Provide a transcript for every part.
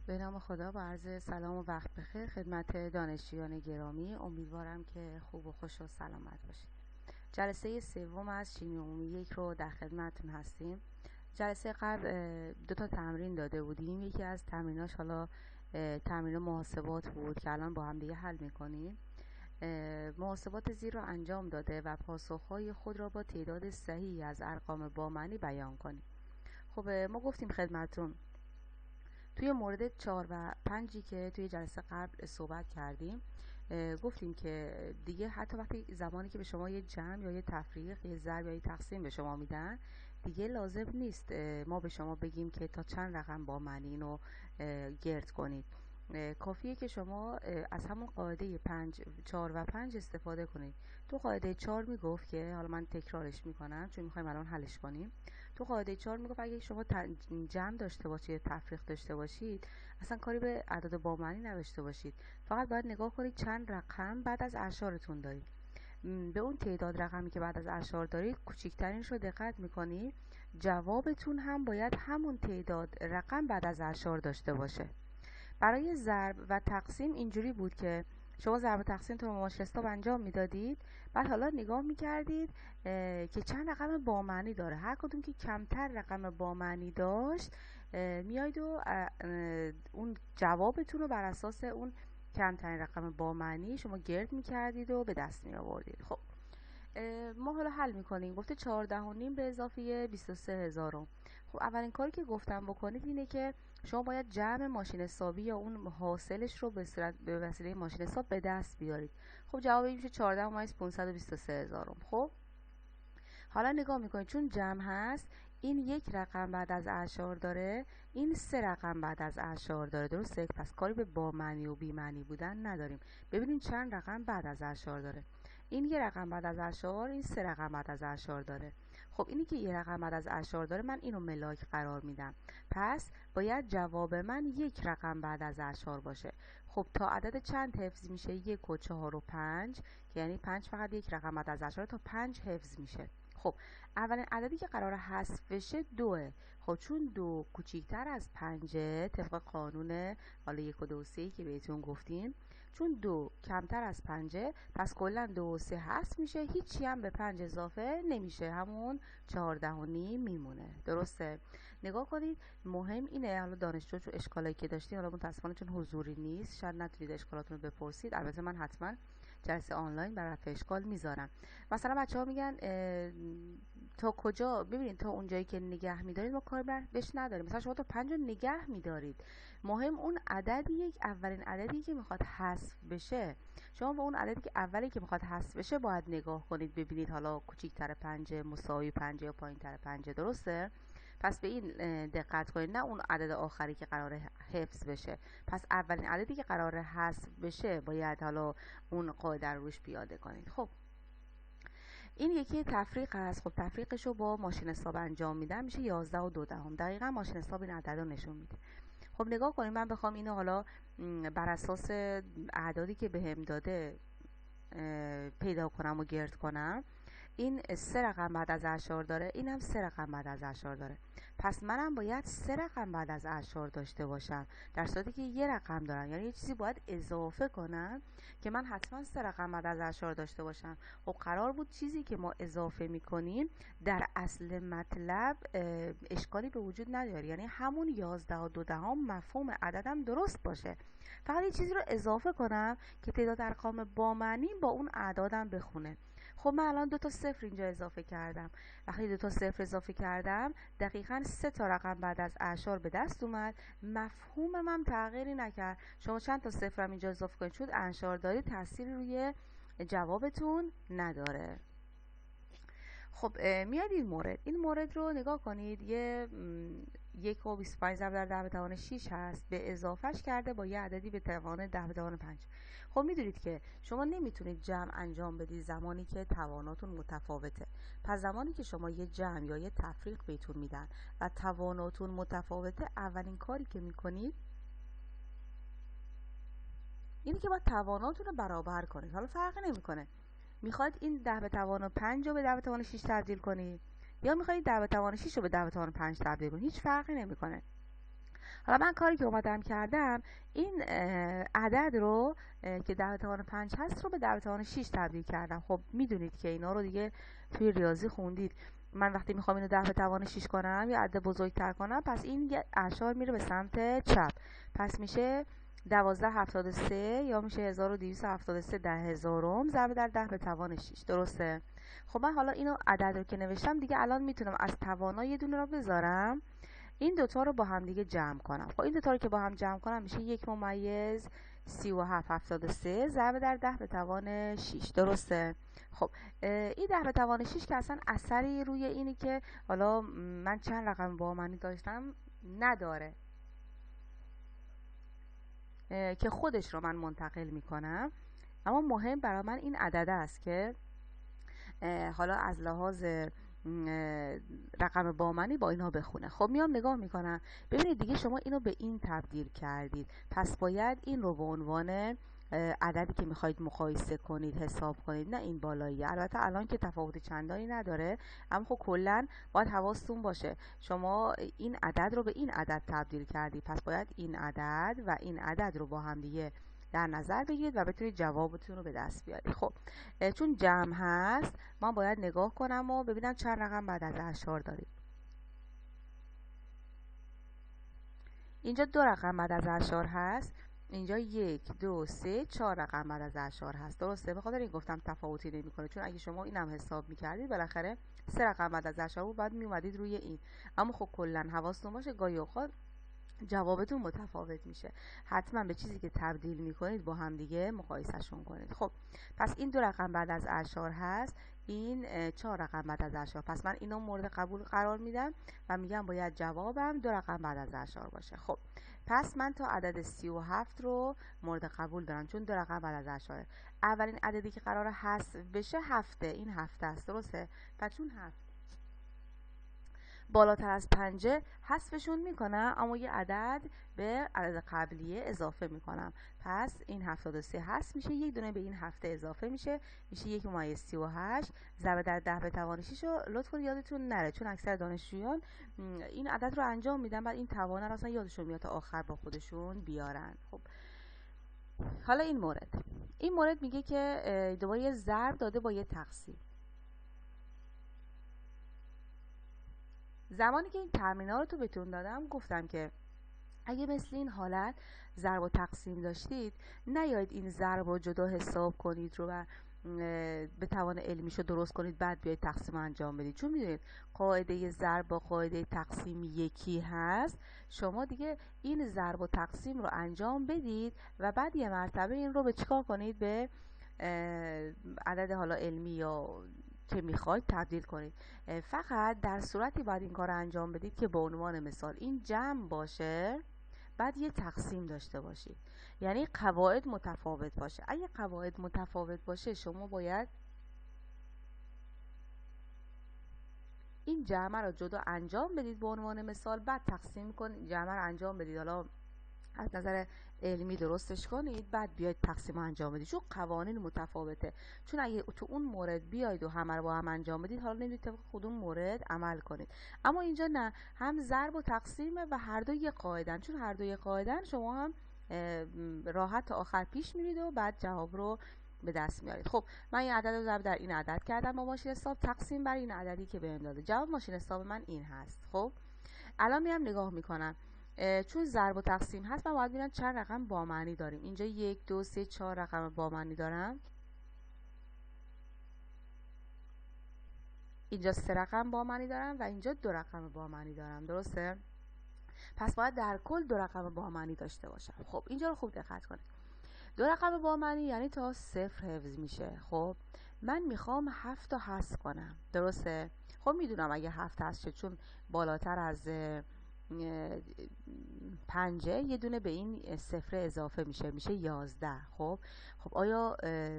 به نام خدا با عرض سلام و وقت بخیر خدمت دانشجویان گرامی. امیدوارم که خوب و خوش و سلامت باشید. جلسه سوم از شیمی عمومی 1 رو در خدمتتون هستیم. جلسه قبل 2 تا تمرین داده بودیم. یکی از تمریناش حالا تمرین محاسبات بود که الان با هم دیگه حل میکنیم. محاسبات زیر رو انجام داده و پاسخهای خود را با تعداد صحیح از ارقام با معنی بیان کنیم. خب ما گفتیم خدمتتون توی مورد 4 و 5 که توی جلسه قبل صحبت کردیم، گفتیم که دیگه حتی وقتی زمانی که به شما یه جمع یا یه تفریق، یه ضرب یا یه تقسیم به شما میدن، دیگه لازم نیست ما به شما بگیم که تا چند رقم با معنی اینو گرد کنید. کافیه که شما از همون قاعده 4 و 5 استفاده کنید. تو قاعده 4 میگفت که، حالا من تکرارش میکنم چون میخوایم الان حلش کنیم. تو قاعده 4 میگفت اگه شما جمع داشته باشید، تفریق داشته باشید، اصلا کاری به اعداد با معنی نداشته باشید. فقط باید نگاه کنید چند رقم بعد از اعشارتون دارید. به اون تعداد رقمی که بعد از اعشار دارید کوچکترینش رو دقت میکنید، جوابتون هم باید همون تعداد رقم بعد از اعشار داشته باشه. برای ضرب و تقسیم اینجوری بود که شما ضرب و تقسیم تو ماشین حساب انجام میدادید، بعد حالا نگاه میکردید که چند رقم با معنی داره. هر کدوم که کمتر رقم با معنی داشت میاید و اون جوابتون رو بر اساس اون کمترین رقم با معنی شما گرد میکردید و به دست می آوردید. خب ما حالا حل میکنیم. گفته 14.5 به اضافه 23,000. خب اولین کاری که گفتم بکنید اینه که شما باید جمع ماشین حسابی یا اون حاصلش رو به وسیله ماشین حساب به دست بیارید. خب جواب میشه 14,523,000. خب حالا نگاه میکنید چون جمع هست، این 1 رقم بعد از اعشار داره، این 3 رقم بعد از اعشار داره، درسته؟ پس کاری به با معنی و بی معنی بودن نداریم. ببینید چند رقم بعد از اعشار داره. این 1 رقم بعد از اعشار، این 3 رقم بعد از اعشار داره. خب اینی که 1 رقم بعد از اعشار داره، من اینو ملاک قرار میدم، پس باید جواب من 1 رقم بعد از اعشار باشه. خب تا عدد چند حفظ میشه؟ 1 و 4 و 5، که یعنی 5 فقط 1 رقم بعد از اعشار، تا 5 حفظ میشه. خب اولین عددی که قرار حذف بشه 2. خب چون 2 کوچیکتر از 5 طبق قانون حالا 1 و 2 و 3 که بهتون گفتیم، چون 2 کمتر از 5 پس کلا 2 و 3 حذف میشه، هیچی هم به 5 اضافه نمیشه، همون 14.5 میمونه. درسته؟ نگاه کنید مهم اینه، حالا دانشجو چون اشکالایی که داشتین، حالا متاسفانه چون حضوری نیست شاید نتونید اشکالاتون رو بپرسید، البته من حتما جلسه آنلاین برای رفع اشکال میذارم. مثلا بچه‌ها میگن تا کجا، ببینید تا اونجایی که نگه میدارید ما کار بهش نداریم. مثلا شما تا 5 رو نگه میدارید، مهم اون عددیه، اولین عددی که میخواد حذف بشه. شما به اون عددی که اولی که میخواد حذف بشه باید نگاه کنید ببینید حالا کوچیک‌تر 5 مساوی 5 یا پایین‌تر 5. درسته؟ پس به این دقت کنید، نه اون عدد آخری که قراره حفظ بشه. پس اولین عددی که قراره حذف بشه باید حالا اون قاعده رو روش پیاده کنید. خب این یکی تفریق هست. خب تفریقش رو با ماشین حساب انجام میدم، میشه 11 و 2 دهم. دقیقا ماشین حساب این عدد رو نشون میده. خب نگاه کنید، من بخوام اینو حالا بر اساس اعدادی که بهم داده پیدا کنم و گرد کنم، این 3 رقم بعد از اعشار داره، اینم 3 رقم بعد از اعشار داره، پس منم باید 3 رقم بعد از اعشار داشته باشم، در صورتی که 1 رقم دارم. یعنی یه چیزی باید اضافه کنم که من حتما 3 رقم بعد از اعشار داشته باشم. خب قرار بود چیزی که ما اضافه میکنیم در اصل مطلب اشکالی به وجود نداره، یعنی همون 11 و 2 دهم مفهوم عددم درست باشه، فقط یه چیزی رو اضافه کنم که تعداد ارقام با معنی با اون اعدادم بخونه. خب من الان 2 تا صفر اینجا اضافه کردم. وقتی 2 تا صفر اضافه کردم دقیقاً 3 تا رقم بعد از اعشار به دست اومد، مفهومم هم تغییری نکرد. شما چند تا صفر هم اینجا اضافه کنید چون اعشار دارید، تأثیری روی جوابتون نداره. خب میاد این مورد رو نگاه کنید. یه 1 و 25 ضرب در 10 به توان 6 هست، به اضافهش کرده با یه عددی به توان 10 به توان 5. خب میدونید که شما نمیتونید جمع انجام بدید زمانی که تواناتون متفاوته. پس زمانی که شما یه جمع یا یه تفریق بهتون میدن و تواناتون متفاوته، اولین کاری که میکنید اینه که باید تواناتون رو برابر کنید. حالا فرقی نمیکنه میخواید این 10 به توان 5 رو به 10 به توان 6 تبدیل کنید یا میخواید 10 به توان 6 رو به 10 به توان 5 تبدیل کنید، هیچ فرقی نمیکنه. حالا من کاری که اومدم کردم این عدد رو که 10⁵ هست رو به 10⁵ تبدیل کردم. خب میدونید که اینا رو دیگه توی ریاضی خوندید. من وقتی میخوام اینو 10⁻6 کنم یا عدد بزرگتر کنم، پس این اعشار میره به سمت چپ، پس میشه 1273 یا میشه 1273 10,000 ضرب در 10⁻6. درسته؟ خب من حالا اینو عدد رو که نوشتم دیگه الان میتونم از توانا یه دونه رو بذارم، این دوتا رو با هم دیگه جمع کنم. خب این دوتا رو که با هم جمع کنم میشه 1/3773 ضرب در 10⁻6. درسته؟ خب این 10⁻6 که اصلا اثری روی اینی که حالا من چند رقم با منی داشتم نداره، که خودش رو من منتقل میکنم. اما مهم برای من این عدد است که حالا از لحاظ رقم بامنی با اینها بخونه. خب میام نگاه میکنم، ببینید دیگه شما اینو به این تبدیل کردید، پس باید این رو به عنوان عددی که میخواید مقایسه کنید حساب کنید، نه این بالایی. البته الان که تفاوت چندانی نداره، اما خب کلا باید حواستون باشه شما این عدد رو به این عدد تبدیل کردید، پس باید این عدد و این عدد رو با هم دیگه در نظر بگیرید و بتونید جوابتون رو به دست بیارید. خب چون جمع هست من باید نگاه کنم و ببینم چند رقم بعد از اعشار دارید. اینجا 2 رقم بعد از اعشار هست، اینجا 1 2 3 4 رقم بعد از اعشار هست. درسته؟ به خاطر این گفتم تفاوتی نمیکنه، چون اگه شما اینم حساب میکردید بالاخره 3 رقم بعد از اعشار بود، بعد میومدید روی این. اما خب کلا حواستون باشه گاهی اوقات جوابتون متفاوت میشه، حتما به چیزی که تبدیل میکنید با هم دیگه مقایسهشون کنید. خب پس این 2 رقم بعد از اعشار هست، این 4 رقم بعد از اعشار، پس من اینو مورد قبول قرار میدم و میگم باید جوابم 2 رقم بعد از اعشار باشه. خب پس من تا عدد 37 رو مورد قبول دارم، چون 2 رقم بعد از اعشاره. اولین عددی که قرار حذف بشه 7، این 7 است. درسته؟ پس چون 7 بالاتر از 5 حذفشون میکنم، اما یه عدد به عدد قبلیه اضافه میکنم، پس این 73 حذف میشه، یک دونه به این 7 اضافه میشه، میشه 1/38 ضرب در 10⁻6 رو لطف کنید یادتون نره، چون اکثر دانشجویان این عدد رو انجام میدن بعد این توانه رو اصلا یادشون میاد تا آخر با خودشون بیارن. خب حالا این مورد میگه که دوباره یه ضرب داده با یه تقسیم. زمانی که این ترمینال رو تو بهتون دادم گفتم که اگه مثل این حالت ضرب و تقسیم داشتید، نیایید این ضرب رو جدا حساب کنید رو و به توان علمیشو درست کنید بعد بیاید تقسیم انجام بدید، چون میدونید قاعده ضرب با قاعده تقسیم یکی هست. شما دیگه این ضرب و تقسیم رو انجام بدید و بعد یه مرتبه این رو به چیکار کنید، به عدد حالا علمی یا که میخواید تبدیل کنید. فقط در صورتی باید این کار رو انجام بدید که به عنوان مثال این جمع باشه بعد یه تقسیم داشته باشید، یعنی قواعد متفاوت باشه. اگه قواعد متفاوت باشه شما باید این جمع رو جدا انجام بدید به عنوان مثال، بعد تقسیم کنید، جمع رو انجام بدید، حالا از نظر علمی درستش کنید، بعد بیاید تقسیم انجام بدید، چون قوانین متفاوته. چون اگه تو اون مورد بیاید و همه رو با هم انجام بدید، حالا نمیدونید طبق کدوم مورد عمل کنید. اما اینجا نه، هم ضرب و تقسیمه و هر دو یک قاعدن، چون هر دو یک قاعدن شما هم راحت تا آخر پیش میرید و بعد جواب رو به دست میارید. خب من این عدد رو ضرب در این عدد کردم با ماشین حساب، تقسیم بر این عددی که بهم داده، جواب ماشین حساب من این هست. خب الان میام نگاه میکنم، چون ضرب و تقسیم هست من باید ببینم چند رقم با معنی داریم. اینجا 1 2 3 4 رقم با معنی دارم، اینجا 3 رقم با معنی دارم و اینجا 2 رقم با معنی دارم. درسته؟ پس باید در کل 2 رقم با معنی داشته باشم. خب اینجا رو خوب دقت کنید، 2 رقم با معنی یعنی تا 0 حفظ میشه. خب من میخوام 7 تا حذف کنم. درسته؟ خب میدونم اگه 7 حذف چون بالاتر از 5 یه دونه به این 0 اضافه میشه 11. خب آیا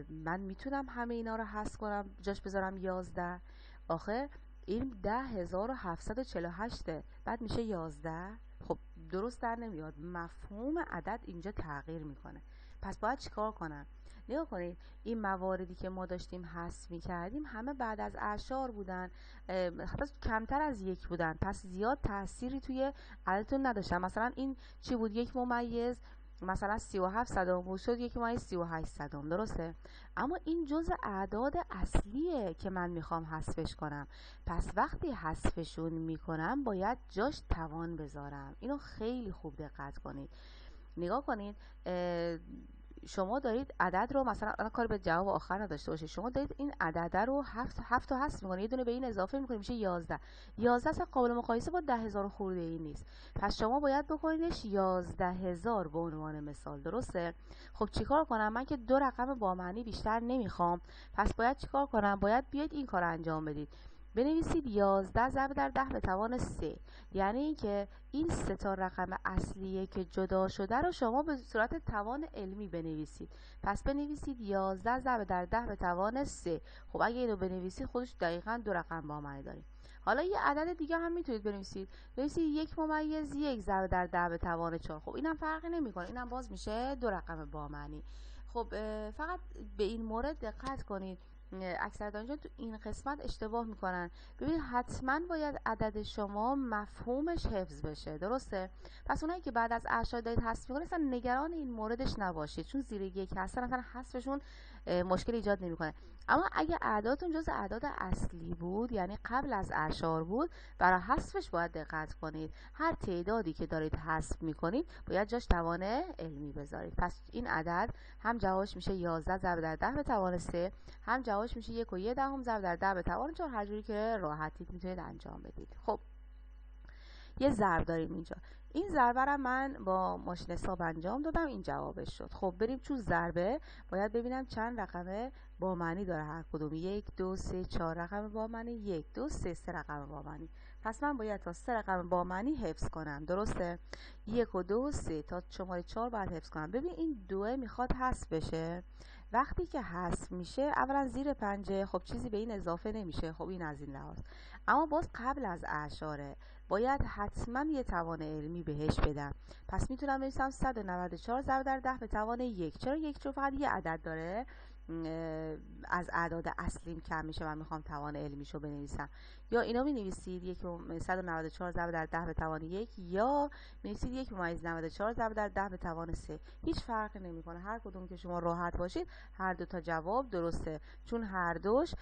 من میتونم همه اینا رو حذف کنم جاش بذارم 11؟ آخه این 10,748 بعد میشه 11. خب درست در نمیاد، مفهوم عدد اینجا تغییر میکنه. پس باید چیکار کنم؟ نگاه کنید این مواردی که ما داشتیم حذف می‌کردیم همه بعد از اعشار بودن، حتی کمتر از یک بودن، پس زیاد تأثیری توی عددتون نداشتن. مثلا این چی بود؟ 1 مثلا 37 صدم بود، شد 1 38 صدم، درسته؟ اما این جزء اعداد اصلیه که من میخوام حذفش کنم. پس وقتی حذفشون میکنم باید جاش توان بذارم. اینو خیلی خوب دقت کنید. نگاه کنید شما دارید عدد رو مثلا الان کاری به جواب آخر نداشته باشید، شما دارید این عدد رو هفت تا حذف میکنید، یه دونه به این اضافه میکنید میشه 11. 11 اصلا قابل مقایسه با 10,000 خورده ای نیست. پس شما باید بکنیدش 11,000 به عنوان مثال، درسته؟ خب چیکار کنم؟ من که 2 رقم با معنی بیشتر نمیخوام، پس باید چیکار کنم؟ باید بیاید این کار انجام بدید. بنویسید 11 ضرب در 10 به توان 3. یعنی اینکه این 3 تا رقم اصلیه که جدا شده رو شما به صورت توان علمی بنویسید. پس بنویسید 11 ضرب در 10 به توان 3. خب اگه اینو بنویسید خودش دقیقاً 2 رقم با معنی داریم. حالا یه عدد دیگه هم میتونید بنویسید. بنویسید 1 ضرب در 10 به توان 4. خب اینم فرقی نمیکنه، اینم باز میشه 2 رقم با معنی. خب فقط به این مورد دقت کنید. اکثر دانشجویان تو این قسمت اشتباه میکنن. ببینید حتما باید عدد شما مفهومش حفظ بشه، درسته؟ پس اونایی که بعد از اعشار دارید حذف میکنید اصلا نگران این موردش نباشید، چون زیر یک هستن اصلا حذفشون مشکل ایجاد نمیکنه. اما اگه اعدادتون جز اعداد اصلی بود، یعنی قبل از اعشار بود، برای حذفش باید دقت کنید. هر تعدادی که دارید حذف میکنید باید جاش توان علمی بذارید. پس این عدد هم جوابش میشه 11 ضرب در 10 به توان 3، هم جوابش میشه 1.1 ضرب در 10 به توان 4. هر جوری که راحتید میتونید انجام بدید. خب یه ضرب داریم اینجا. این ضربه رو من با ماشین حساب انجام دادم، این جوابش شد. خب بریم چون ضربه باید ببینم چند رقم با معنی داره هر کدوم. 1 2 3 4 رقم با معنی، 1 2 3 3 رقم با معنی. پس من باید تا 3 رقم با معنی حفظ کنم، درسته؟ 1 و 2 و 3 تا شماره 4 باید حفظ کنم. ببین این 2 میخواد حذف بشه. وقتی که حذف میشه اولا زیر 5، خب چیزی به این اضافه نمیشه، خب این از این لحاظ. اما باز قبل از اعشاره باید حتما یه توان علمی بهش بدم. پس میتونم بنویسم 194 ضرب در 10 به توان 1. چرا 1؟ چون فقط یه عدد داره از اعداد اصلیم کم میشه، من میخوام توان علمیشو بنویسم. یا اینا می 194 ضرب در 10 به توان 1، یا می 1 + 94 ضرب در 10 به توان 3. هیچ فرقی نمیکنه، هر کدوم که شما راحت باشید هر دو تا جواب درسته، چون هر دوش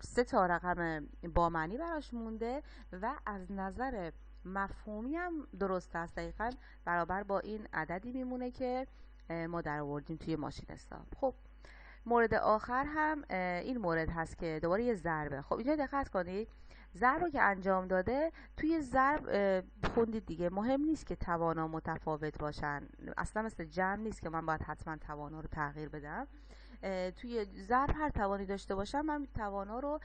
3 تا رقم با معنی براش مونده و از نظر مفهومی هم درست است، دقیقاً برابر با این عددی میمونه که ما در آوردیم توی ماشین حساب. خب مورد آخر هم این مورد هست که دوباره یه ضربه. خب اینجا دقت کنید، ضرب رو که انجام داده توی ضرب خوندید دیگه، مهم نیست که توانا متفاوت باشن، اصلا مثل جمع نیست که من باید حتما توانا رو تغییر بدم. توی ضرب هر توانی داشته باشم من توانا رو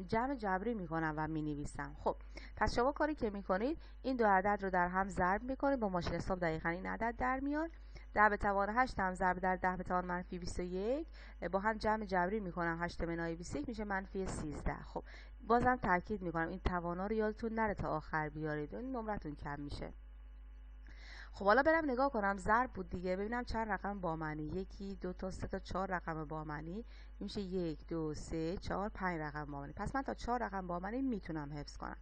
جمع جبری میکنم و مینویسم. خب پس شما کاری که میکنید این دو عدد رو در هم ضرب میکنید، با ماشین حساب دقیقاً این عدد در میاد. 10 به توان 8 هم ضرب در 10 به توان منفی 21 با هم جمع جبری میکنم، 8 منهای 21 میشه منفی 13. خب بازم تاکید میکنم این توانا رو یادتون نره تا آخر بیارید، این نمرتون کم میشه. خب حالا برم نگاه کنم، ضرب بود دیگه، ببینم چند رقم با معنی. 1 2 تا 3 تا 4 رقم با معنی میشه 1 2 3 4 5 رقم با معنی. پس من تا 4 رقم با معنی میتونم حفظ کنم.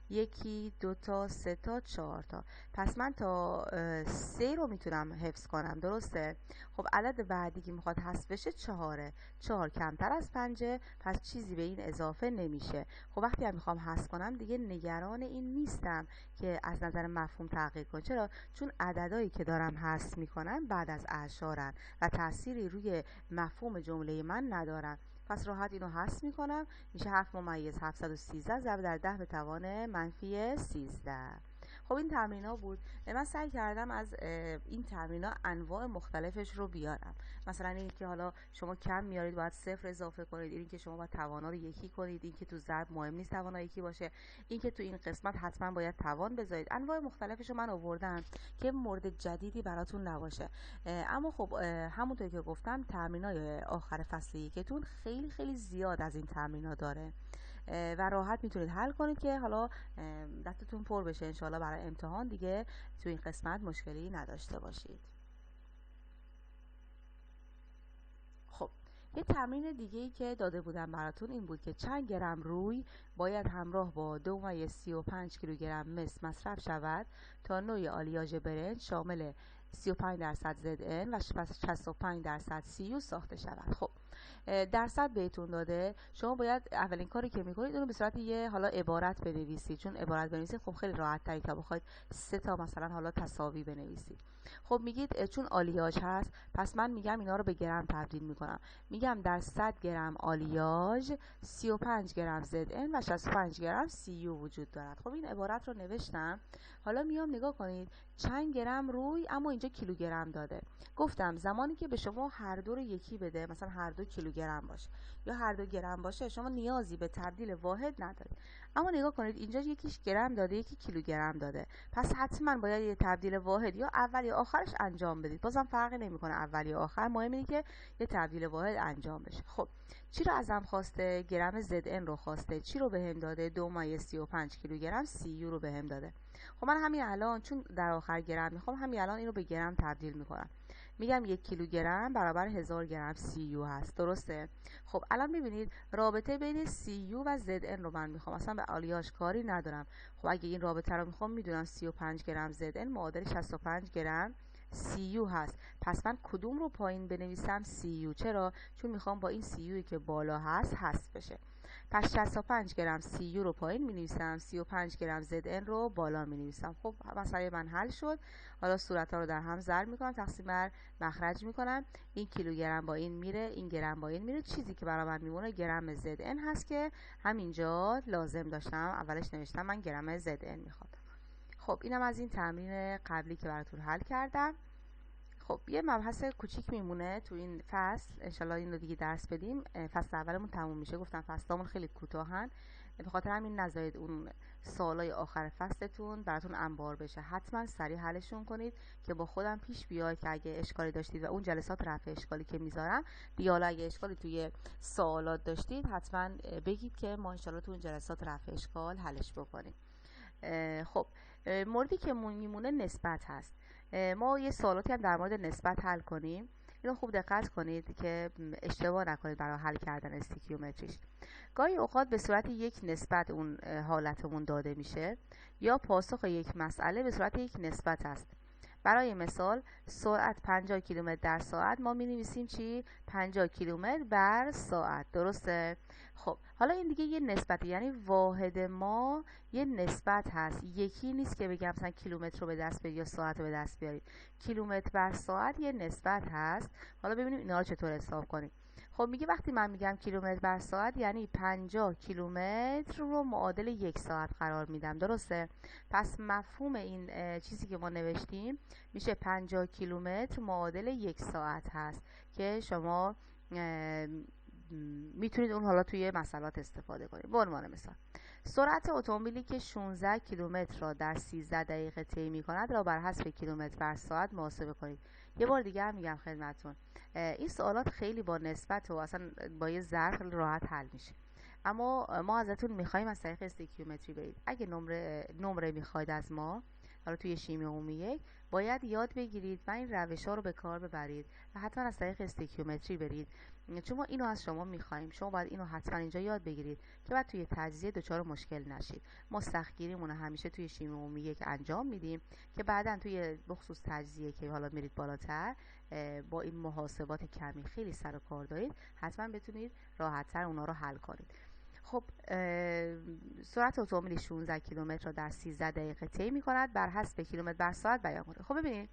1 2 تا 3 تا 4 تا. پس من تا 3 رو میتونم حفظ کنم، درسته؟ خب عدد بعدی که میخواد حذف بشه 4. 4 کمتر از 5، پس چیزی به این اضافه نمیشه. خب وقتی هم میخوام حذف کنم دیگه نگران این نیستم که از نظر مفهوم تغییر کنه. چرا؟ چون عددهایی که دارم حذف میکنم بعد از اعشارن و تأثیری روی مفهوم جمله من ندارن. پس راحت اینو حذف میکنم، میشه 7 = 713 ضرب در 10 به توان منفی 13. خب این تمرینا بود. من سعی کردم از این تمرینا انواع مختلفش رو بیارم. مثلا این که حالا شما کم میارید باید 0 اضافه کنید، این که شما باید توانا رو یکی کنید، این که تو ضرب مهم نیست توانا یکی باشه، این که تو این قسمت حتما باید توان بذارید. انواع مختلفش رو من آوردم که مورد جدیدی براتون نباشه. اما خب همونطور که گفتم تمرینای آخر فصل یکتون خیلی خیلی زیاد از این تمرینا داره و راحت میتونید حل کنید که حالا دستتون پر بشه انشالله برای امتحان دیگه تو این قسمت مشکلی نداشته باشید. یه تمرین دیگه ای که داده بودم براتون این بود که چند گرم روی باید همراه با 2.35 کیلوگرم مس مصرف شود تا نوع آلیاژ برنج شامل 35% ZN و 65% CU ساخته شود. خب درصد بهتون داده، شما باید اولین کاری که میکنید اونو به صورت یه حالا عبارت بنویسید، چون عبارت بنویسید خب خیلی راحت تری تا بخواید 3 تا مثلا حالا تساوی بنویسید. خب میگید چون آلیاژ هست پس من میگم اینا رو به گرم تبدیل میکنم، میگم در 100 گرم آلیاژ 35 گرم ZN و 65 گرم CU وجود دارد. خب این عبارت رو نوشتم. حالا میام نگاه کنید چند گرم روی، اما اینجا کیلوگرم داده. گفتم زمانی که به شما هر دو رو یکی بده، مثلا هر دو کیلوگرم باشه یا هر دو گرم باشه، شما نیازی به تبدیل واحد ندارید. اما نگاه کنید اینجا یکیش گرم داده یکی کیلوگرم داده، پس حتما باید یه تبدیل واحد یا اول یا آخرش انجام بدید. بازم فرقی نمیکنه اول یا آخر، مهم اینه که یه تبدیل واحد انجام بشه. خب چی رو ازم خواسته؟ گرم ZN رو خواسته. چی رو بهم داده؟ 2.35 کیلوگرم CU رو بهم داده. خب من همین الان چون در آخر گرم میخوام، همین الان اینو به گرم تبدیل میکنم. میگم 1 کیلوگرم برابر 1000 گرم CU هست، درسته؟ خب الان میبینید رابطه بین CU و ZN رو من میخوام، اصلا به آلیاژ کاری ندارم. خب اگه این رابطه رو میخوام، میدونم 35 گرم ZN معادل 65 گرم CU هست. پس من کدوم رو پایین بنویسم؟ CU. چرا؟ چون میخوام با این CU که بالا هست حذف بشه. پس 65 گرم CU رو پایین می نویسم، 35 گرم ZN رو بالا می نویسم. خب مسئله من حل شد. حالا صورت ها رو در هم ضرب می کنم، تقسیم بر مخرج می کنم. این کیلوگرم با این میره، این گرم با این میره. چیزی که برای من میمونه گرم ZN هست که همینجا لازم داشتم. اولش نوشتم من گرم ZN میخوام. خب اینم از این تمرین قبلی که براتون حل کردم. خب یه مبحث کوچیک میمونه تو این فصل، انشالله این رو دیگه درس بدیم. فصل اولمون تموم میشه، گفتم فصلامون خیلی کوتاهن، به خاطر همین نذارید اون سوالای آخر فصلتون براتون انبار بشه. حتما سریع حلشون کنید که با خودم پیش بیاید که اگه اشکالی داشتید و اون جلسات رفع اشکالی که میذارم دیگه، حالا اگه اشکالی توی سوالات داشتید حتما بگید که ما انشالله تو اون جلسات رفع اشکال حلش بکنیم. خب موردی که میمونه نسبت هست. ما یه سوالاتی هم در مورد نسبت حل کنیم. اینو خوب دقت کنید که اشتباه نکنید برای حل کردن استیکیومتریش. گاهی اوقات به صورت یک نسبت اون حالتمون داده میشه، یا پاسخ یک مسئله به صورت یک نسبت است. برای مثال سرعت 50 کیلومتر در ساعت، ما می نویسیم چی؟ 50 کیلومتر بر ساعت، درسته؟ خب حالا این دیگه یه نسبته، یعنی واحد ما یه نسبت هست، یکی نیست که بگم مثلا کیلومتر رو به دست بیارید یا ساعت رو به دست بیارید. کیلومتر بر ساعت یه نسبت هست. حالا ببینیم اینا رو چطور حساب کنیم. خب میگه وقتی من میگم کیلومتر بر ساعت یعنی 50 کیلومتر رو معادل 1 ساعت قرار میدم، درسته؟ پس مفهوم این چیزی که ما نوشتیم میشه 50 کیلومتر معادل 1 ساعت هست که شما میتونید اون حالا توی مسئلات استفاده کنید. به عنوان مثال سرعت اتومبیلی که 16 کیلومتر را در 13 دقیقه طی می‌کند را بر حسب کیلومتر بر ساعت محاسبه کنید. یه بار دیگه هم میگم خدمتتون، این سوالات خیلی با نسبت و اصلا با یه ظرف راحت حل میشه، اما ما ازتون میخوایم از طریق استیکیومتری برید. اگه نمره میخواید از ما، حالا توی شیمی عمومی 1 باید یاد بگیرید و این روش ها رو به کار ببرید و حتما از طریق استیکیومتری برید، چون ما اینو از شما میخوایم. شما باید اینو حتما اینجا یاد بگیرید که بعد توی تجزیه دچار مشکل نشید. ما سختگیریمون همیشه توی شیمی عمومی 1 انجام میدیم که بعداً توی بخصوص تجزیه که حالا میرید بالاتر با این محاسبات کمی خیلی سر و کار دارید، حتما بتونید راحت‌تر اونا رو حل کنید. خب سرعت اتومبیل 16 کیلومتر را در 13 دقیقه طی می‌کند بر حسب کیلومتر بر ساعت بیان کنید. خب ببینید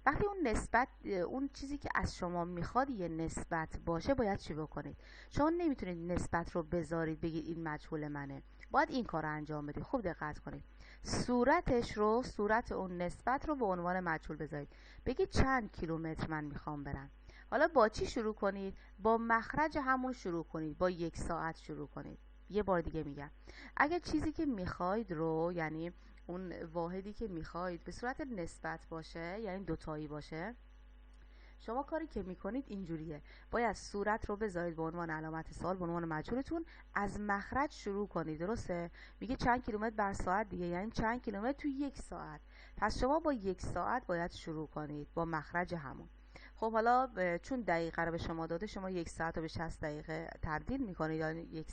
وقتی اون نسبت، اون چیزی که از شما میخواد یه نسبت باشه، باید چی بکنید؟ شما نمیتونید نسبت رو بذارید بگید این مجهول منه، باید این کار رو انجام بدید. خوب دقت کنید، صورت اون نسبت رو به عنوان مجهول بذارید. بگید چند کیلومتر من میخوام برم. حالا با چی شروع کنید؟ با مخرج همون شروع کنید، با 1 ساعت شروع کنید. یه بار دیگه میگم، اگه چیزی که میخواید رو، یعنی اون واحدی که میخواید به صورت نسبت باشه، یعنی دوتایی باشه، شما کاری که میکنید اینجوریه، باید صورت رو بذارید به عنوان علامت سوال، به عنوان مجهولتون، از مخرج شروع کنید، درسته؟ میگه چند کیلومتر بر ساعت دیگه، یعنی چند کیلومتر تو 1 ساعت. پس شما با 1 ساعت باید شروع کنید با مخرج همون. خب حالا چون دقیقه رو به شما داده، شما 1 ساعت رو به 60 دقیقه تبدیل میکنید یا 1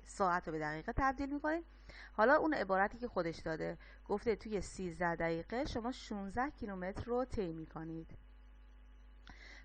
ساعت رو به دقیقه تبدیل میکنید. حالا اون عبارتی که خودش داده گفته توی 13 دقیقه شما 16 کیلومتر رو طی میکنید.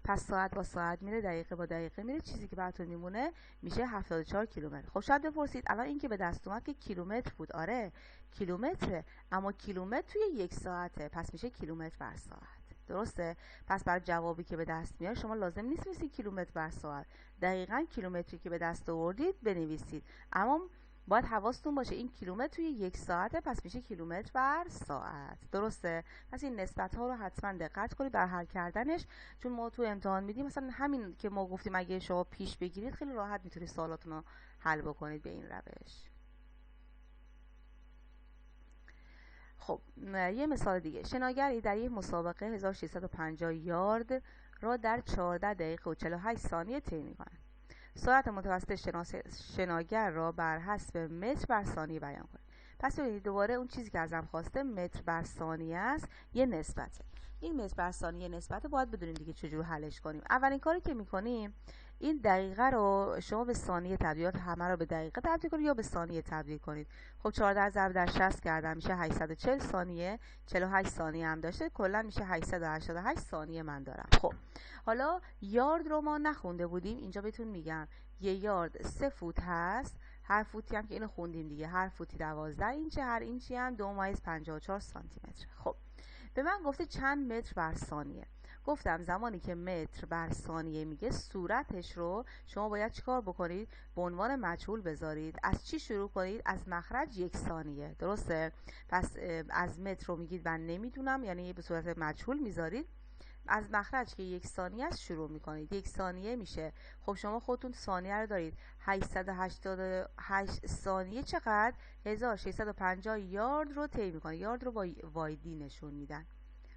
پس ساعت با ساعت میره، دقیقه با دقیقه میره، چیزی که براتون میمونه میشه 74 کیلومتر. خب شاید بپرسید الان این که به دست اومد که کیلومتر بود. آره کیلومتره، اما کیلومتر توی 1 ساعته، پس میشه کیلومتر بر ساعت. درسته؟ پس برای جوابی که به دست میاد شما لازم نیست بنویسید کیلومتر بر ساعت، دقیقاً کیلومتری که به دست آوردید بنویسید، اما باید حواستون باشه این کیلومتر توی 1 ساعته، پس میشه کیلومتر بر ساعت. درسته؟ پس این نسبت ها رو حتما دقت کنید در حل کردنش، چون ما تو امتحان میدیم مثلا همین که ما گفتیم اگه شما پیش بگیرید خیلی راحت میتونید سوالاتون رو حل بکنید به این روش. خب یه مثال دیگه، شناگری در یک مسابقه 1650 یارد را در 14 دقیقه و 48 ثانیه طی می‌کند. سرعت متوسط شناگر را بر حسب متر بر ثانیه بیان کنید. پس ببینید دوباره اون چیزی که ازم خواسته متر بر ثانیه است، یه نسبته. این متر بر ثانیه نسبته، باید بدونیم دیگه چجور حلش کنیم. اولین کاری که می‌کنیم این دقیقه رو شما به ثانیه تبدیل، همه رو به دقیقه تبدیل کنید یا به ثانیه تبدیل کنید. خب 14 ضرب در 60 کردم میشه 840 ثانیه، 48 ثانیه هم داشته، کلا میشه 888 ثانیه من دارم. خب حالا یارد رو ما نخونده بودیم، اینجا بهتون میگم یه یارد 3 فوت هست، هر فوتی هم که اینو خوندیم دیگه، هر فوتی 12 اینچه، هر اینچی هم 2.54 سانتی متر. خب به من گفته چند متر بر ثانیه. گفتم زمانی که متر بر ثانیه میگه صورتش رو شما باید چیکار بکنید؟ به عنوان مجهول بذارید. از چی شروع کنید؟ از مخرج 1 ثانیه. درسته؟ پس از متر رو میگید من نمیدونم، یعنی به صورت مجهول میذارید. از مخرج که 1 ثانیه است شروع میکنید. 1 ثانیه میشه، خب شما خودتون ثانیه رو دارید، 888 ثانیه چقدر؟ 1650 یارد رو طی میکنه. یارد رو با وایدی نشون میدن.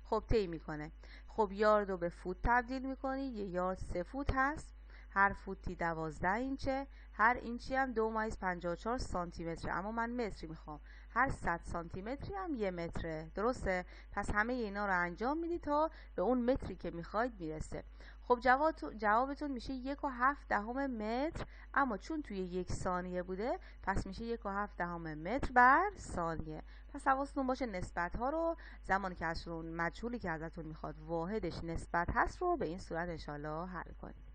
خب طی میکنه. خب یارد رو به فوت تبدیل میکنید. یه یارد 3 فوت هست، هر فوتی 12 اینچه، هر اینچی هم 2.54 سانتی متر، اما من متری میخوام، هر 100 سانتی متری هم 1 متره. درسته؟ پس همه اینا رو انجام میدید تا به اون متری که میخواید میرسه. خب جوابتون میشه 1.7 متر، اما چون توی 1 ثانیه بوده پس میشه 1.7 متر بر ثانیه. پس حواستون باشه نسبت ها رو زمانی که از اون مجهولی که ازتون میخواد واحدش نسبت هست رو به این صورت انشالله حل کنید.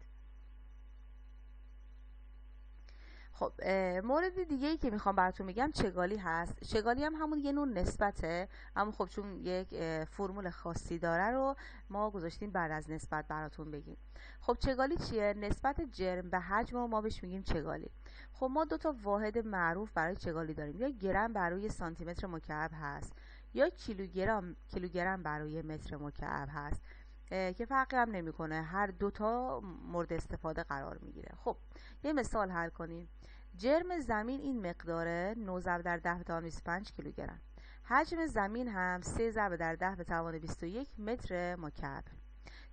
خب مورد دیگه ای که میخوام براتون بگم چگالی هست. چگالی هم همون یه نوع نسبته، اما خب چون یک فرمول خاصی داره رو ما گذاشتیم بعد از نسبت براتون بگیم. خب چگالی چیه؟ نسبت جرم به حجم رو ما بهش میگیم چگالی. خب ما دو تا واحد معروف برای چگالی داریم، یا گرم بر روی سانتی متر مکعب هست یا کیلوگرم بر روی متر مکعب هست که فرقی هم نمیکنه، هر دوتا مورد استفاده قرار میگیره. خب یه مثال حل کنیم. جرم زمین این مقداره 9 ضرب در 10 به توان 25 کیلوگرم. حجم زمین هم 3 ضرب در 10 به توان 21 متر مکعب.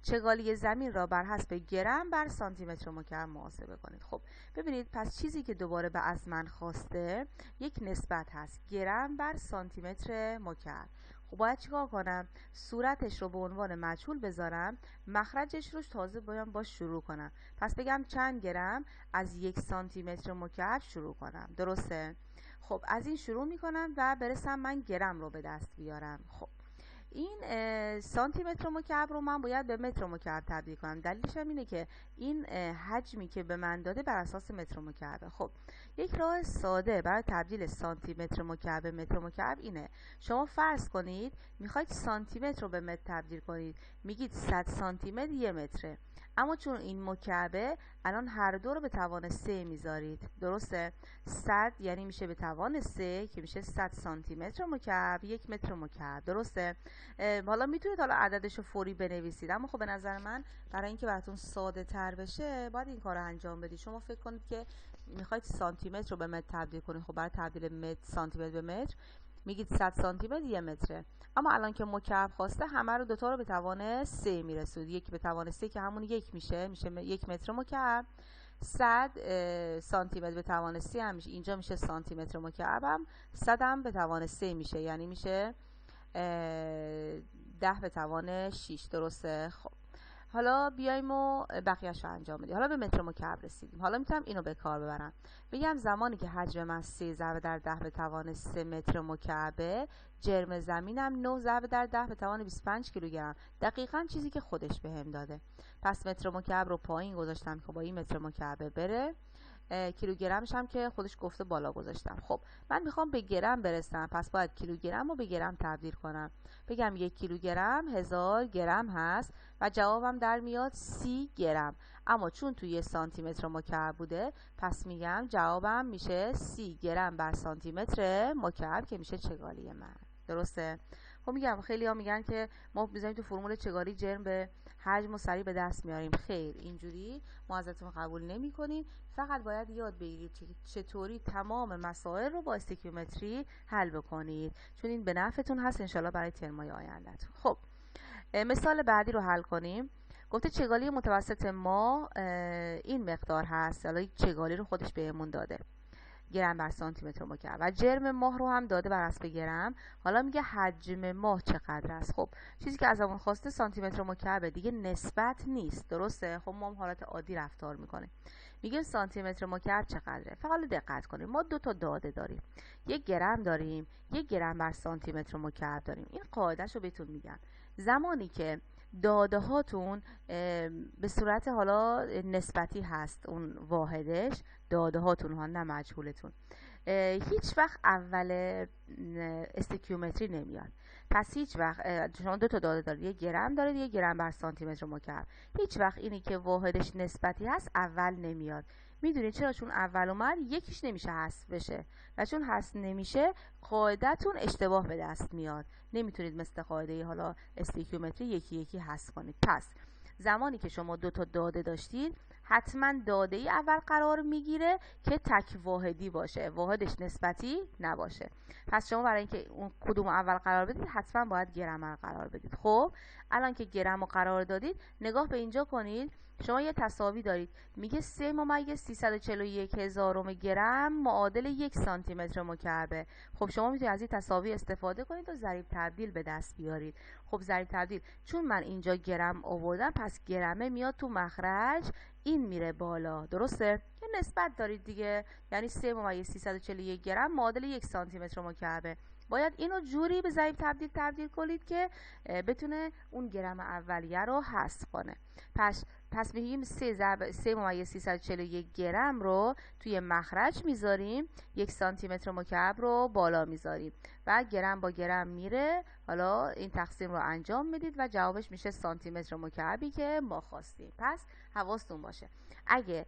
چگالی زمین را بر حسب گرم بر سانتی متر مکعب محاسبه کنید. خب ببینید پس چیزی که دوباره به از من خواسته یک نسبت هست، گرم بر سانتی متر مکعب. خب باید چیکار کنم؟ صورتش رو به عنوان مجهول بذارم، مخرجش رو تازه باید باش شروع کنم. پس بگم چند گرم، از 1 سانتی متر مکعب شروع کنم. درسته؟ خب از این شروع میکنم و برسم من گرم رو به دست بیارم. خب این سانتی متر مکعب رو من باید به متر مکعب تبدیل کنم. دلیلش هم اینه که این حجمی که به من داده بر اساس متر مکعبه. خب یک راه ساده برای تبدیل سانتی متر مکعب به متر مکعب اینه. شما فرض کنید میخواید سانتی متر رو به متر تبدیل کنید، میگید 100 سانتی متر 1 متره، اما چون این مکعبه الان هر دو رو به توان 3 میذارید. درسته؟ 100 یعنی میشه به توان 3 که میشه 100 سانتی متر مکعب 1 متر مکعب. درسته؟ حالا میتونید حالا عددش رو فوری بنویسید، اما خب به نظر من برای اینکه براتون ساده تر بشه باید این کار رو انجام بدید. شما فکر کنید که میخواید سانتی متر رو به متر تبدیل کنید، خب برای تبدیل سانتی متر به متر میگید 100 سانتی متر 1 متره، اما الان که مکعب خواسته همه رو دوتا رو به توان 3 میرسونید. 1 به توان 3 که همون 1 میشه 1 متر مکعب. 100 سانتی متر به توان 3 هم میشه، اینجا میشه سانتی متر مکعب، هم 100 هم به توان 3 میشه، یعنی میشه 10 به توان 6. درسته؟ خب حالا بیایم و بقیه‌اش رو انجام بدیم. حالا به متر مکعب رسیدیم. حالا میتونم اینو به کار ببرم، بگم زمانی که حجم من 3 ضرب در 10 به توان 3 متر مکعبه، جرم زمینم 9 ضرب در 10 به توان 25 کیلوگرم، دقیقاً چیزی که خودش بهم داده. پس متر مکعب رو پایین گذاشتم که با این متر مکعبه بره، کیلوگرمش هم که خودش گفته بالا گذاشتم. خب من میخوام به گرم برسم، پس باید کیلوگرم رو به گرم تبدیل کنم. بگم 1 کیلوگرم 1000 گرم هست و جوابم در میاد 30 گرم. اما چون توی سانتی متر مکعب بوده، پس میگم جوابم میشه 30 گرم بر سانتی متر مکعب که میشه چگالی من. درسته؟ خب میگم خیلی ها میگن که ما بزنیم تو فرمول چگالی جرم به حجم و سریع به دست میاریم. خیر، اینجوری ما ازتون قبول نمی کنیم. فقط باید یاد بگیرید چطوری تمام مسائل رو با استیکیومتری حل بکنید، چون این به نفعتون هست انشالله برای ترمای آینده‌تون. خب مثال بعدی رو حل کنیم. گفته چگالی متوسط ما این مقدار هست. حالا چگالی رو خودش بهمون داده، گرم بر سانتی متر مکعب، و جرم ماه رو هم داده بر حسب گرم. حالا میگه حجم ماه چقدر است. خب چیزی که ازمون خواسته سانتی متر مکعب، دیگه نسبت نیست. درسته؟ خب ما هم حالت عادی رفتار میکنیم، میگیم سانتی متر مکعب چقدره. فقط دقت کنیم، ما دو تا داده داریم، 1 گرم داریم، 1 گرم بر سانتی متر مکعب داریم. این قاعده‌شو رو بهتون میگم. زمانی که داده هاتون به صورت حالا نسبتی هست، اون واحدش داده هاتون ها، نه مجهولتون، هیچ وقت اول استیکیومتری نمیاد. پس هیچ وقت شما دو تا داده دارید، 1 گرم دارید، 1 گرم بر سانتی متر مکعب، هیچ وقت اینی که واحدش نسبتی هست اول نمیاد. میدونید چرا؟ چون اول اومد یکیش نمیشه حذف بشه، و چون حذف نمیشه قاعدتون اشتباه به دست میاد. نمیتونید مثل قاعده حالا استیکیومتری یکی یکی حذف کنید. پس زمانی که شما دو تا داده داشتید، حتما داده ای اول قرار میگیره که تک واحدی باشه، واحدش نسبتی نباشه. پس شما برای اینکه اون کدوم اول قرار بدید، حتما باید گرم قرار بدید. خب الان که گرم رو قرار دادید، نگاه به اینجا کنید. شما یه تساوی دارید، میگه 3/341,000 گرم معادل 1 سانتی متر مکعبه. خب شما میتونید از این تساوی استفاده کنید و ضریب تبدیل به دست بیارید. خب ضریب تبدیل، چون من اینجا گرم آوردم، پس گرمه میاد تو مخرج، این میره بالا. درسته؟ یه نسبت دارید دیگه، یعنی 3/341 گرم معادل 1 سانتی متر مکعبه. باید اینو جوری به ضریب تبدیل کنید که بتونه اون گرم اولیه رو حذف کنه. پس میگیم 3/341 گرم رو توی مخرج میذاریم، 1 سانتی متر مکعب رو بالا میذاریم و گرم با گرم میره. حالا این تقسیم رو انجام میدید و جوابش میشه سانتی متر مکعبی که ما خواستیم. پس حواستون باشه اگه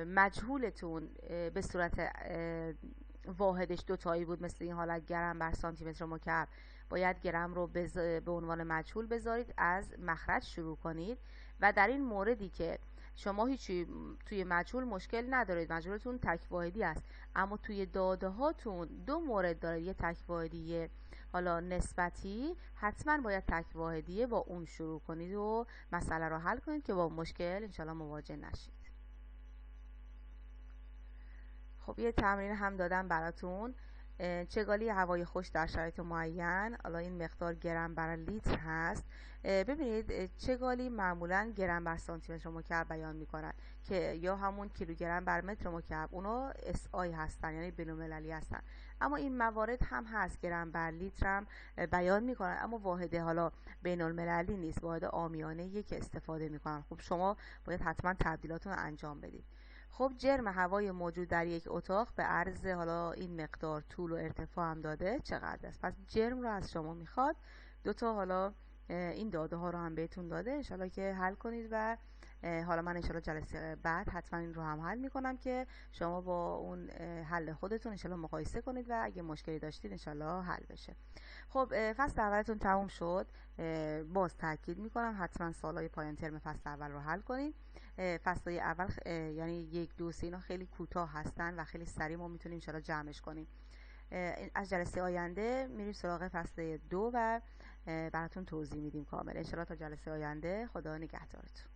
مجهولتون به صورت واحدش دوتایی بود، مثل این حالت گرم بر سانتی متر مکعب، باید گرم رو به عنوان مجهول بذارید، از مخرج شروع کنید. و در این موردی که شما هیچی توی مجهول مشکل ندارید، مجهولتون تک واحدی است، اما توی داده هاتون دو مورد دارید، یه تک واحدی حالا نسبتی، حتما باید تک واحدیه با اون شروع کنید و مسئله رو حل کنید که با مشکل انشالله مواجه نشید. خب یه تمرین هم دادم براتون. چگالی هوای خوش در شرایط معین، حالا این مقدار گرم بر لیتر هست. ببینید چگالی معمولا گرم بر سانتی متر مکعب بیان میکنن که یا همون کیلوگرم بر متر مکعب، اونا SI هستن، یعنی بین‌المللی هستن. اما این موارد هم هست گرم بر لیتر هم بیان میکنن، اما واحد حالا بین‌المللی نیست، واحد عامیانه‌ایه که استفاده میکنن. خب شما باید حتما تبدیلاتون رو انجام بدید. خب جرم هوای موجود در یک اتاق به عرض حالا این مقدار طول و ارتفاع هم داده چقدر است. پس جرم رو از شما میخواد. دوتا حالا این داده ها رو هم بهتون داده، انشالله که حل کنید و حالا من انشالله جلسه بعد حتما این رو هم حل میکنم که شما با اون حل خودتون انشالله مقایسه کنید و اگه مشکلی داشتید انشالله حل بشه. خب فصل اولتون تموم شد. باز تاکید میکنم حتما سوالای پایان ترم فصل اول رو حل کنید. فصلای اول یعنی 1 2 3 اینا خیلی کوتاه هستن و خیلی سریع ما میتونیم انشالله جمعش کنیم. از جلسه آینده میریم سراغ فصل 2 و براتون توضیح میدیم کامل انشالله. تا جلسه آینده، خدا نگهدارتون.